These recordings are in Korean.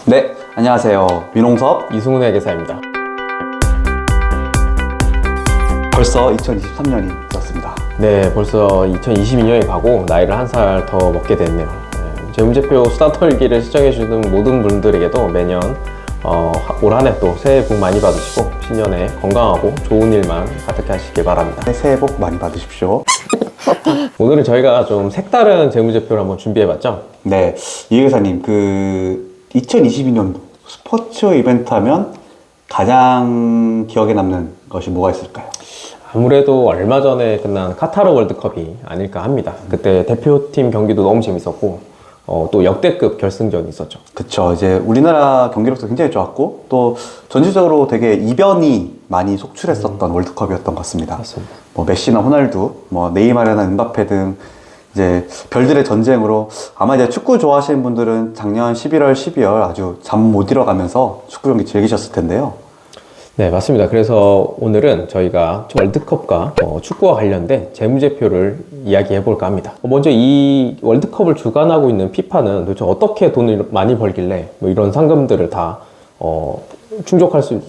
네, 안녕하세요. 민홍섭. 이승훈 회계사입니다. 벌써 2023년이 되었습니다. 네, 벌써 2022년이 가고 나이를 한 살 더 먹게 됐네요. 네, 재무제표 수다 털기를 시청해주는 모든 분들에게도 매년 올 한 해 또 새해 복 많이 받으시고 신년에 건강하고 좋은 일만 가득히 하시길 바랍니다. 네, 새해 복 많이 받으십시오. 오늘은 저희가 좀 색다른 재무제표를 한번 준비해봤죠. 네, 이 회사님, 2022년도 스포츠 이벤트 하면 가장 기억에 남는 것이 뭐가 있을까요? 아무래도 얼마 전에 끝난 카타르 월드컵이 아닐까 합니다. 그때 대표팀 경기도 너무 재밌었고 또 역대급 결승전이 있었죠. 그쵸. 이제 우리나라 경기력도 굉장히 좋았고 또 전체적으로 되게 이변이 많이 속출했었던 월드컵이었던 것 같습니다. 맞습니다. 뭐 메시나 호날두, 뭐 네이마르나 은바페 등 이제 별들의 전쟁으로 아마 이제 축구 좋아하시는 분들은 작년 11월, 12월 아주 잠 못 잃어가면서 축구 경기 즐기셨을 텐데요. 네, 맞습니다. 그래서 오늘은 저희가 월드컵과 축구와 관련된 재무제표를 이야기해 볼까 합니다. 먼저 이 월드컵을 주관하고 있는 피파는 도대체 어떻게 돈을 많이 벌길래 뭐 이런 상금들을 다 충족할 수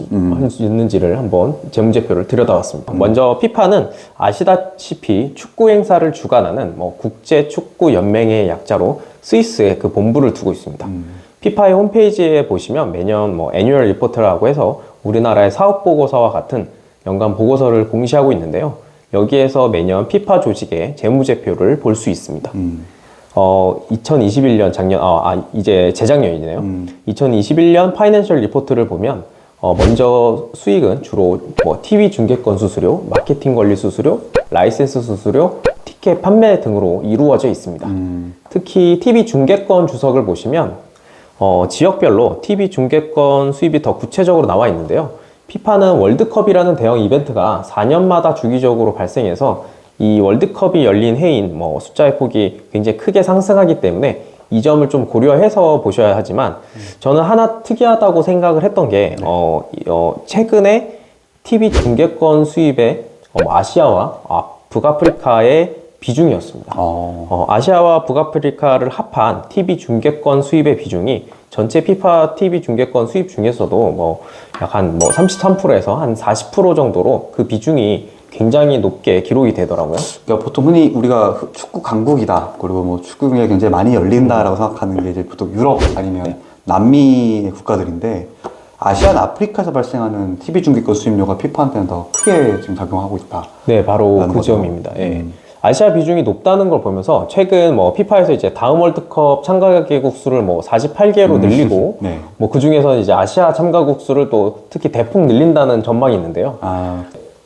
있는지를 한번 재무제표를 들여다봤습니다. 먼저 피파는 아시다시피 축구 행사를 주관하는 국제축구연맹의 약자로 스위스에 그 본부를 두고 있습니다. 피파의 홈페이지에 보시면 매년 애뉴얼 리포트라고 해서 우리나라의 사업 보고서와 같은 연간 보고서를 공시하고 있는데요. 여기에서 매년 피파 조직의 재무제표를 볼 수 있습니다. 2021년 이제 재작년이네요. 2021년 파이낸셜 리포트를 보면 먼저 수익은 주로 TV 중계권 수수료, 마케팅 관리 수수료, 라이센스 수수료, 티켓 판매 등으로 이루어져 있습니다. 특히 TV 중계권 주석을 보시면 지역별로 TV 중계권 수입이 더 구체적으로 나와 있는데요. 피파는 월드컵이라는 대형 이벤트가 4년마다 주기적으로 발생해서 이 월드컵이 열린 해인 숫자의 폭이 굉장히 크게 상승하기 때문에 이 점을 좀 고려해서 보셔야 하지만 저는 하나 특이하다고 생각을 했던 게 최근에 TV 중계권 수입의 아시아와 북아프리카의 비중이었습니다. 아시아와 북아프리카를 합한 TV 중계권 수입의 비중이 전체 피파 TV 중계권 수입 중에서도 약 한 33%에서 한 40% 정도로 그 비중이 굉장히 높게 기록이 되더라고요. 그러니까 보통 흔히 우리가 축구 강국이다, 그리고 축구 경기가 굉장히 많이 열린다라고 생각하는 게 이제 보통 유럽 아니면 남미의 국가들인데 아시아나 아프리카에서 발생하는 TV 중계권 수입료가 피파한테는 더 크게 지금 작용하고 있다. 네, 바로 그 점입니다. 예. 아시아 비중이 높다는 걸 보면서 최근 피파에서 이제 다음 월드컵 참가국 수를 48개로 늘리고 네. 그 중에서는 이제 아시아 참가국 수를 또 특히 대폭 늘린다는 전망이 있는데요.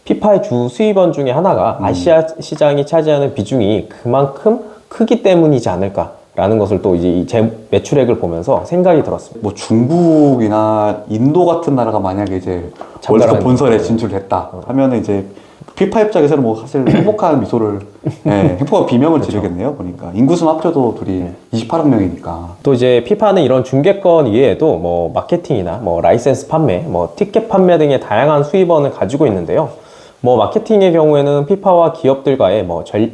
피파의 주 수입원 중에 하나가 아시아 시장이 차지하는 비중이 그만큼 크기 때문이지 않을까라는 것을 또 이제 이 매출액을 보면서 생각이 들었습니다. 중국이나 인도 같은 나라가 만약에 이제 월드컵 본선에 진출했다 하면은 이제 피파 입장에서는 사실 행복한 미소를, 행복한 비명을 지르겠네요. 보니까 인구수 합쳐도 둘이 28억 명이니까. 또 이제 피파는 이런 중계권 이외에도 마케팅이나 라이센스 판매, 티켓 판매 등의 다양한 수입원을 가지고 있는데요. 마케팅의 경우에는 피파와 기업들과의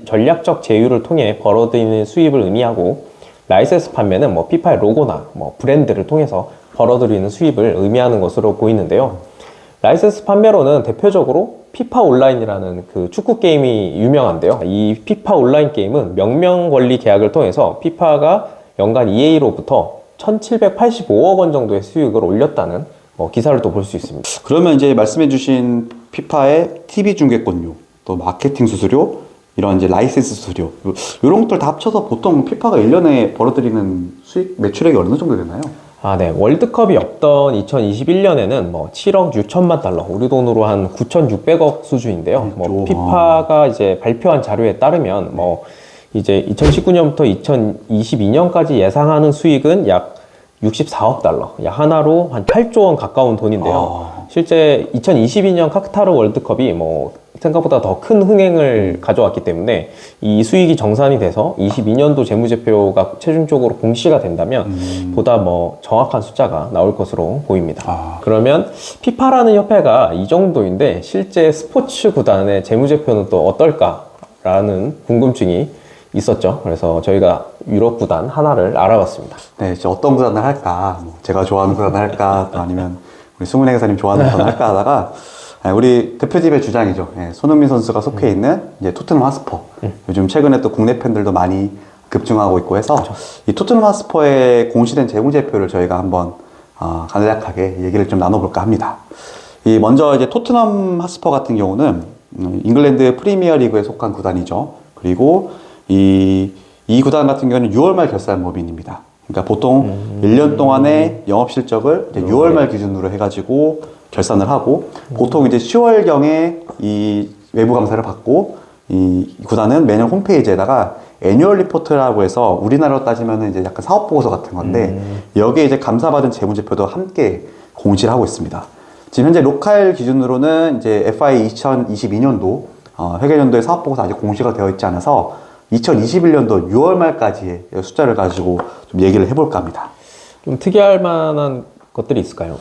전략적 제휴를 통해 벌어들이는 수입을 의미하고, 라이센스 판매는 피파의 로고나 브랜드를 통해서 벌어들이는 수입을 의미하는 것으로 보이는데요. 라이센스 판매로는 대표적으로 피파 온라인이라는 그 축구 게임이 유명한데요. 이 피파 온라인 게임은 명명 권리 계약을 통해서 피파가 연간 EA로부터 1,785억 원 정도의 수익을 올렸다는 기사를 또 볼 수 있습니다. 그러면 이제 말씀해주신 피파의 TV 중계권료, 또 마케팅 수수료, 이런 이제 라이센스 수수료, 이런 것들 다 합쳐서 보통 피파가 1년에 벌어들이는 수익 매출액이 어느 정도 되나요? 네. 월드컵이 없던 2021년에는 7억 6천만 달러, 우리 돈으로 한 9,600억 수준인데요. 피파가 이제 발표한 자료에 따르면 이제 2019년부터 2022년까지 예상하는 수익은 약 64억 달러, 약 하나로 한 8조 원 가까운 돈인데요. 실제 2022년 카타르 월드컵이 생각보다 더 큰 흥행을 가져왔기 때문에 이 수익이 정산이 돼서 22년도 재무제표가 최종적으로 공시가 된다면 보다 정확한 숫자가 나올 것으로 보입니다. 그러면 피파라는 협회가 이 정도인데 실제 스포츠 구단의 재무제표는 또 어떨까라는 궁금증이 있었죠. 그래서 저희가 유럽 구단 하나를 알아봤습니다. 네, 이제 어떤 구단을 할까? 뭐 제가 좋아하는 구단을 할까? 또 아니면 우리 승훈 회사님 좋아하는 구단을 할까 하다가 우리 대표팀의 주장이죠. 예, 손흥민 선수가 속해 있는 이제 토트넘 핫스퍼. 요즘 최근에 또 국내 팬들도 많이 급증하고 있고 해서 이 토트넘 핫스퍼의 공시된 재무제표를 저희가 한번 간략하게 얘기를 좀 나눠볼까 합니다. 이 먼저 이제 토트넘 핫스퍼 같은 경우는 잉글랜드 프리미어 리그에 속한 구단이죠. 그리고 이 구단 같은 경우는 6월 말 결산 법인입니다. 그러니까 보통 1년 동안의 영업 실적을 이제 6월 말 기준으로 해가지고 결산을 하고 보통 이제 10월경에 이 외부 감사를 받고 이 구단은 매년 홈페이지에다가 애뉴얼 리포트라고 해서 우리나라로 따지면 이제 약간 사업 보고서 같은 건데 여기에 이제 감사받은 재무제표도 함께 공시를 하고 있습니다. 지금 현재 로컬 기준으로는 이제 FI 2022년도 회계연도의 사업 보고서 아직 공시가 되어 있지 않아서 2021년도 6월 말까지의 숫자를 가지고 좀 얘기를 해볼까 합니다. 좀 특이할 만한 것들이 있을까요?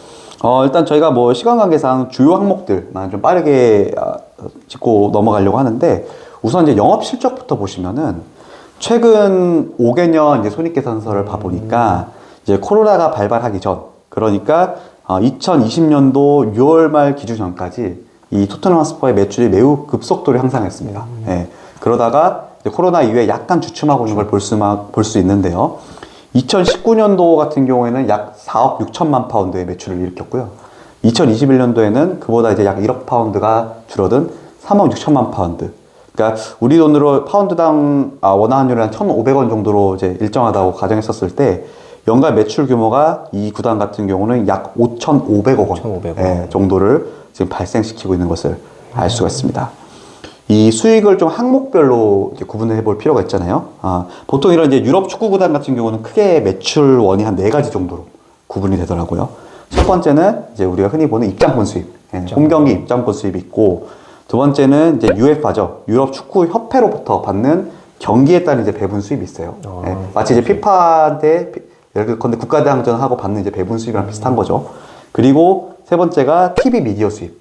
일단 저희가 뭐 시간 관계상 주요 항목들만 좀 빠르게 짚고 넘어가려고 하는데 우선 이제 영업 실적부터 보시면은 최근 5개년 이제 손익계산서를 봐보니까 이제 코로나가 발발하기 전 그러니까 2020년도 6월 말 기준 전까지 이 토트넘 핫스퍼의 매출이 매우 급속도로 향상했습니다. 예, 그러다가 이제 코로나 이후에 약간 주춤하고 있는 걸 볼 수 있는데요. 2019년도 같은 경우에는 약 4억 6천만 파운드의 매출을 일으켰고요. 2021년도에는 그보다 이제 약 1억 파운드가 줄어든 3억 6천만 파운드. 그러니까 우리 돈으로 파운드당 원화 환율이 한 1,500원 정도로 이제 일정하다고 가정했었을 때 연간 매출 규모가 이 구단 같은 경우는 약 5,500억 원 5,500억 예, 정도를 지금 발생시키고 있는 것을 알 수가 있습니다. 이 수익을 좀 항목별로 이렇게 구분해 볼 필요가 있잖아요. 보통 이런 이제 유럽 축구 구단 같은 경우는 크게 매출원이 한 4가지 정도로 구분이 되더라고요. 첫 번째는 이제 우리가 흔히 보는 입장권 수입, 홈 경기 입장권 수입이 있고, 두 번째는 이제 UEFA죠. 유럽 축구 협회로부터 받는 경기에 따른 이제 배분 수입이 있어요. 마치 이제 피파한테 예컨대 국가대항전하고 받는 이제 배분 수입이랑 비슷한 거죠. 그리고 세 번째가 TV 미디어 수입,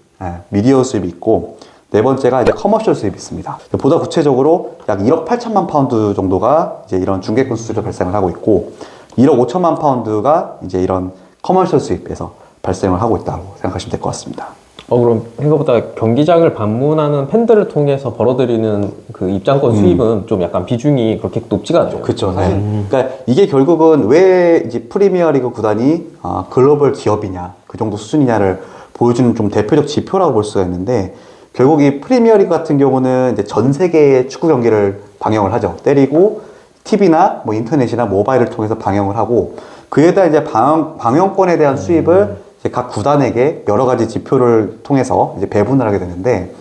미디어 수입이 있고. 네 번째가 이제 커머셜 수입이 있습니다. 보다 구체적으로 약 1억 8천만 파운드 정도가 이제 이런 중개권 수수료 발생을 하고 있고 1억 5천만 파운드가 이제 이런 커머셜 수입에서 발생을 하고 있다고 생각하시면 될 것 같습니다. 그럼 생각보다 경기장을 방문하는 팬들을 통해서 벌어들이는 그 입장권 수입은 좀 약간 비중이 그렇게 높지가 않죠. 그렇죠. 사실. 그러니까 이게 결국은 왜 이제 프리미어리그 구단이 글로벌 기업이냐, 그 정도 수준이냐를 보여주는 좀 대표적 지표라고 볼 수가 있는데 결국 이 프리미어리그 같은 경우는 이제 전 세계의 축구 경기를 방영을 하죠. 때리고 TV나 뭐 인터넷이나 모바일을 통해서 방영을 하고 그에다 이제 방영권에 대한 수입을 이제 각 구단에게 여러 가지 지표를 통해서 이제 배분을 하게 되는데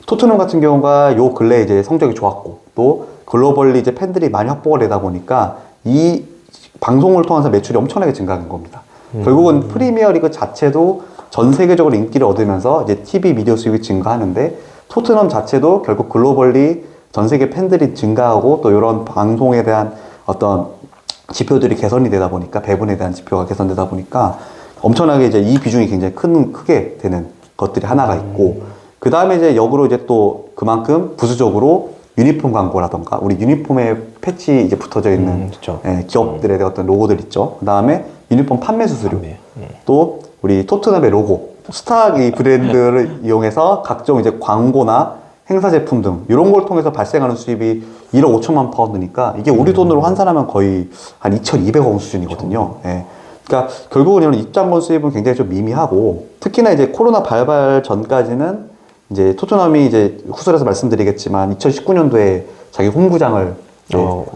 토트넘 같은 경우가 요 근래 이제 성적이 좋았고 또 글로벌리 이제 팬들이 많이 확보가 되다 보니까 이 방송을 통해서 매출이 엄청나게 증가하는 겁니다. 결국은 프리미어리그 자체도 전 세계적으로 인기를 얻으면서 이제 TV 미디어 수입이 증가하는데 토트넘 자체도 결국 글로벌리 전 세계 팬들이 증가하고 또 이런 방송에 대한 어떤 지표들이 개선이 되다 보니까 배분에 대한 지표가 개선되다 보니까 엄청나게 이제 이 비중이 굉장히 크게 되는 것들이 하나가 있고 그 다음에 이제 역으로 이제 또 그만큼 부수적으로 유니폼 광고라던가 우리 유니폼에 패치 이제 붙어져 있는 기업들의 어떤 로고들 있죠. 그 다음에 유니폼 판매 수수료 또 우리 토트넘의 로고, 스타 이 브랜드를 이용해서 각종 이제 광고나 행사 제품 등 이런 걸 통해서 발생하는 수입이 1억 5천만 파운드니까 이게 우리 돈으로 환산하면 거의 한 2,200억 원 수준이거든요. 예. 그러니까 결국은 이런 입장권 수입은 굉장히 좀 미미하고 특히나 이제 코로나 발발 전까지는 이제 토트넘이 이제 후설에서 말씀드리겠지만 2019년도에 자기 홈구장을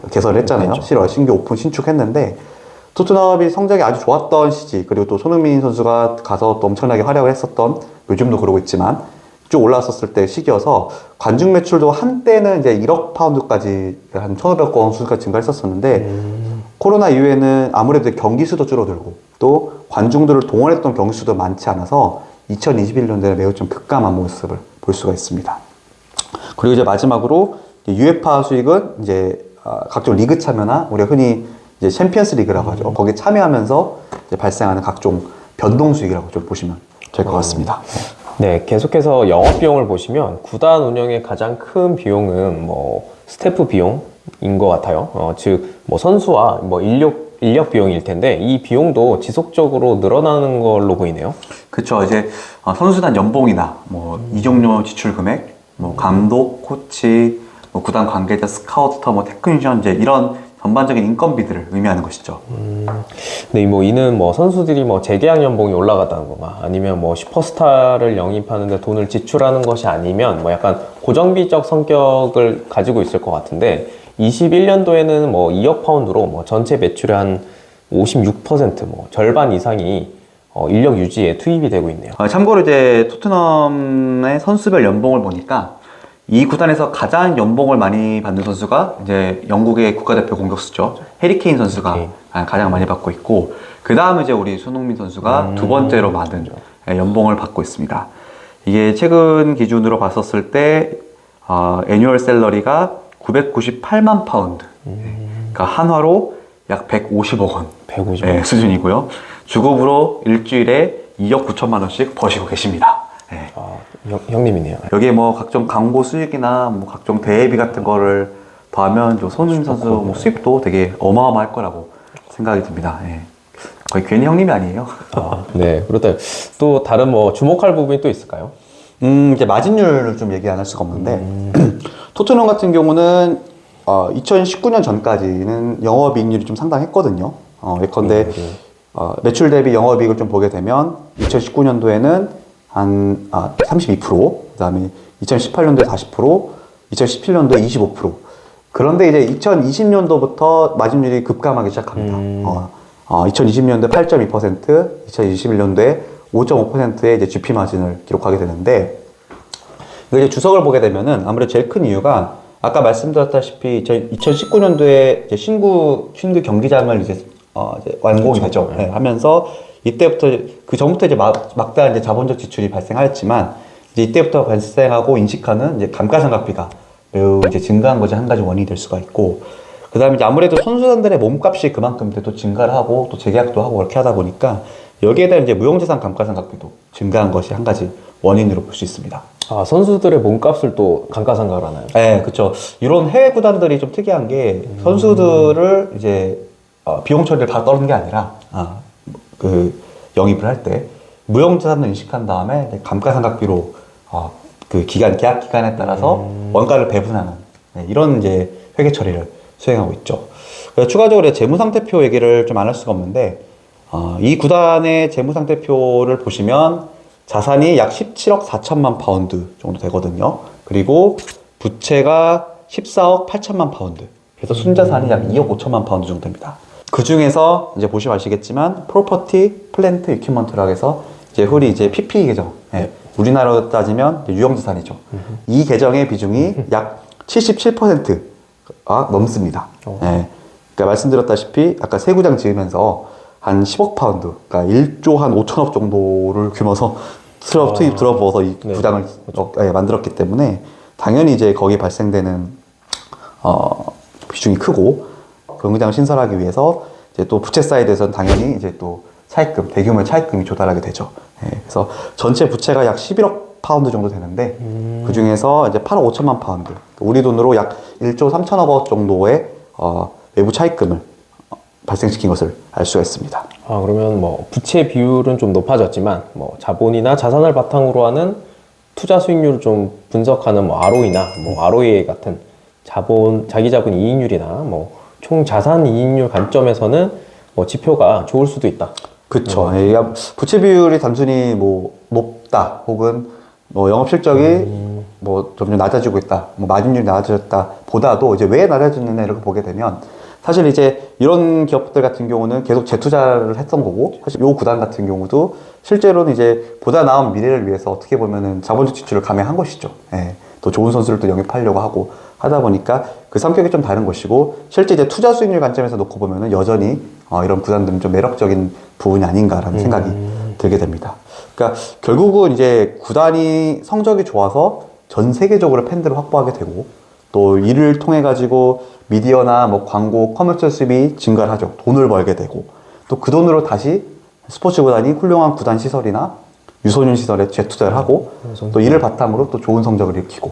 개설을 했잖아요. 실어 신규 오픈 신축했는데 토트넘이 성적이 아주 좋았던 시기 그리고 또 손흥민 선수가 가서 또 엄청나게 활약을 했었던 요즘도 그러고 있지만 쭉 올라왔었을 때 시기여서 관중 매출도 한때는 이제 1억 파운드까지 한 1,500억 원 수준까지 증가했었었는데 코로나 이후에는 아무래도 경기 수도 줄어들고 또 관중들을 동원했던 경기 수도 많지 않아서 2021년도에 매우 좀 급감한 모습을 볼 수가 있습니다. 그리고 이제 마지막으로 UEFA 수익은 이제 각종 리그 참여나 우리가 흔히 이제 챔피언스 리그라고 하죠. 거기에 참여하면서 이제 발생하는 각종 변동 수익이라고 좀 보시면 될 것 같습니다. 네, 계속해서 영업 비용을 보시면 구단 운영의 가장 큰 비용은 뭐 스태프 비용, 인 것 같아요. 즉, 뭐 선수와 뭐 인력 비용일 텐데 이 비용도 지속적으로 늘어나는 걸로 보이네요. 그쵸. 이제 선수단 연봉이나 뭐 이적료 지출 금액, 뭐 감독, 코치, 뭐 구단 관계자, 스카우터, 뭐 테크니션 이제 이런 전반적인 인건비들을 의미하는 것이죠. 근데 뭐 이는 뭐 선수들이 뭐 재계약 연봉이 올라갔다는 거가 아니면 뭐 슈퍼스타를 영입하는데 돈을 지출하는 것이 아니면 뭐 약간 고정비적 성격을 가지고 있을 것 같은데 21년도에는 뭐 2억 파운드로 뭐 전체 매출의 한 56%뭐 절반 이상이 인력 유지에 투입이 되고 있네요. 참고로 이제 토트넘의 선수별 연봉을 보니까 이 구단에서 가장 연봉을 많이 받는 선수가 이제 영국의 국가대표 공격수죠. 해리 케인 선수가 가장 많이 받고 있고, 그 다음 이제 우리 손흥민 선수가 두 번째로 많은 연봉을 받고 있습니다. 이게 최근 기준으로 봤었을 때 애뉴얼 샐러리가 998만 파운드, 그러니까 한화로 약 150억 원 150억 수준이고요. 주급으로 일주일에 2억 9천만 원씩 버시고 계십니다. 네. 형님이네요. 여기에 뭐 각종 광고 수익이나 뭐 각종 대회비 같은 거를 더하면 손흥민 선수 뭐 수익도 되게 어마어마할 거라고 생각이 듭니다. 예. 거의 괜히 형님이 아니에요. 네. 그렇다. 또 다른 뭐 주목할 부분이 또 있을까요? 이제 마진율을 좀 얘기 안 할 수가 없는데 토트넘 같은 경우는 2019년 전까지는 영업이익률이 좀 상당했거든요. 예컨대 매출 대비 영업이익을 좀 보게 되면 2019년도에는 한 32%, 그 다음에 2018년도에 40%, 2017년도에 25%. 그런데 이제 2020년도부터 마진율이 급감하기 시작합니다. 2020년도에 8.2%, 2021년도에 5.5%의 이제 GP 마진을 기록하게 되는데, 이제 주석을 보게 되면은 아무래도 제일 큰 이유가 아까 말씀드렸다시피 2019년도에 이제 신규 경기장을 이제 완공이 되죠. 네, 하면서 이때부터 그 전부터 이제 막대한 이제 자본적 지출이 발생하였지만 이제 이때부터 발생하고 인식하는 이제 감가상각비가 매우 이제 증가한 것이 한 가지 원인이 될 수가 있고, 그 다음에 이제 아무래도 선수단들의 몸값이 그만큼 또 증가를 하고 또 재계약도 하고 그렇게 하다 보니까 여기에 대한 이제 무형자산 감가상각비도 증가한 것이 한 가지 원인으로 볼 수 있습니다. 선수들의 몸값을 또 감가상각을 하나요? 네, 그렇죠. 이런 해외 구단들이 좀 특이한 게 선수들을 이제 비용 처리를 다 떠는 게 아니라 그 영입을 할 때 무형자산을 인식한 다음에 감가상각비로 그 계약 기간에 따라서 원가를 배분하는 이런 이제 회계 처리를 수행하고 있죠. 그래서 추가적으로 재무상태표 얘기를 좀 안 할 수가 없는데 이 구단의 재무상태표를 보시면 자산이 약 17억 4천만 파운드 정도 되거든요. 그리고 부채가 14억 8천만 파운드. 그래서 순자산이 약 2억 5천만 파운드 정도 됩니다. 그 중에서 이제 보시면 아시겠지만 프로퍼티, 플랜트, 이퀴먼트라고 해서 이제 흔히 이제 PPE 계정. 우리나라로 따지면 유형자산이죠. 이 계정의 비중이 약 77%가 넘습니다. 그러니까 말씀드렸다시피 아까 새 구장 지으면서 한 10억 파운드, 그러니까 1조 한 5천억 정도를 규모서 투입 들어부어서 이 구장을 만들었기 때문에 당연히 이제 거기에 발생되는 비중이 크고, 경기장을 신설하기 위해서 이제 또 부채 사이드에서는 당연히 이제 또 차입금, 대규모의 차입금이 조달하게 되죠. 그래서 전체 부채가 약 11억 파운드 정도 되는데 그 중에서 이제 8억 5천만 파운드, 우리 돈으로 약 1조 3천억 원 정도의 외부 차입금을 발생시킨 것을 알 수가 있습니다. 그러면 뭐 부채 비율은 좀 높아졌지만 뭐 자본이나 자산을 바탕으로 하는 투자 수익률을 좀 분석하는 뭐 ROE나 뭐 ROA 같은 자기 자본 이익률이나 뭐 총 자산 이익률 관점에서는 뭐 지표가 좋을 수도 있다. 그렇죠. 부채 비율이 단순히 뭐 높다 혹은 뭐 영업 실적이 뭐 점점 낮아지고 있다, 뭐 마진율이 낮아졌다 보다도 이제 왜 낮아지느냐 이렇게 보게 되면 사실 이제 이런 기업들 같은 경우는 계속 재투자를 했던 거고, 사실 요 구단 같은 경우도 실제로는 이제 보다 나은 미래를 위해서 어떻게 보면은 자본적 지출을 감행한 것이죠. 또 좋은 선수를 또 영입하려고 하고 하다 보니까 그 성격이 좀 다른 것이고, 실제 이제 투자 수익률 관점에서 놓고 보면은 여전히 이런 구단들은 좀 매력적인 부분이 아닌가라는 생각이 들게 됩니다. 그러니까 결국은 이제 구단이 성적이 좋아서 전 세계적으로 팬들을 확보하게 되고, 또 이를 통해 가지고 미디어나 뭐 광고, 커머셜 수입이 증가를 하죠. 돈을 벌게 되고, 또 그 돈으로 다시 스포츠 구단이 훌륭한 구단 시설이나 유소년 시설에 재투자를 하고 또 이를 바탕으로 또 좋은 성적을 일으키고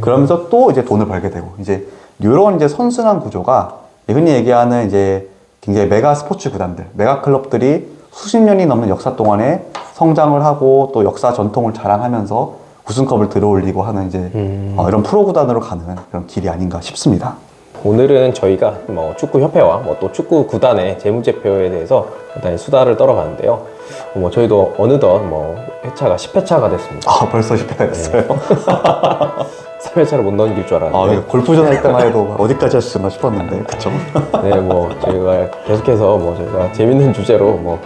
그러면서 또 이제 돈을 벌게 되고, 이제 이런 이제 선순환 구조가 흔히 얘기하는 이제 굉장히 메가 스포츠 구단들, 메가 클럽들이 수십 년이 넘는 역사 동안에 성장을 하고 또 역사 전통을 자랑하면서 우승컵을 들어올리고 하는 이제 이런 프로 구단으로 가는 그런 길이 아닌가 싶습니다. 오늘은 저희가 뭐 축구협회와 뭐 또 축구 구단의 재무제표에 대해서 간단히 수다를 떨어봤는데요. 뭐 저희도 어느덧 뭐 회차가 10회차가 됐습니다. 아, 벌써 10회가 됐어요. 3회차를 못 넘길 줄 알았는데. 이거 골프전 할 때만 해도 어디까지 하셨나 싶었는데, 그쵸? 네, 뭐 저희가 계속해서 뭐 저희가 재밌는 주제로 뭐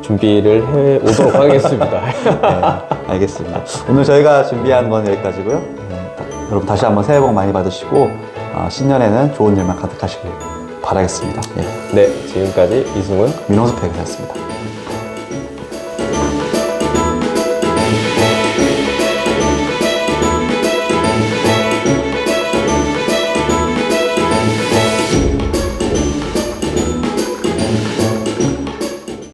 준비를 해 오도록 하겠습니다. 네, 알겠습니다. 오늘 저희가 준비한 건 여기까지고요. 네, 여러분 다시 한번 새해 복 많이 받으시고 신년에는 좋은 일만 가득하시길 바라겠습니다. 예, 네, 지금까지 이승훈 민호수팩이었습니다.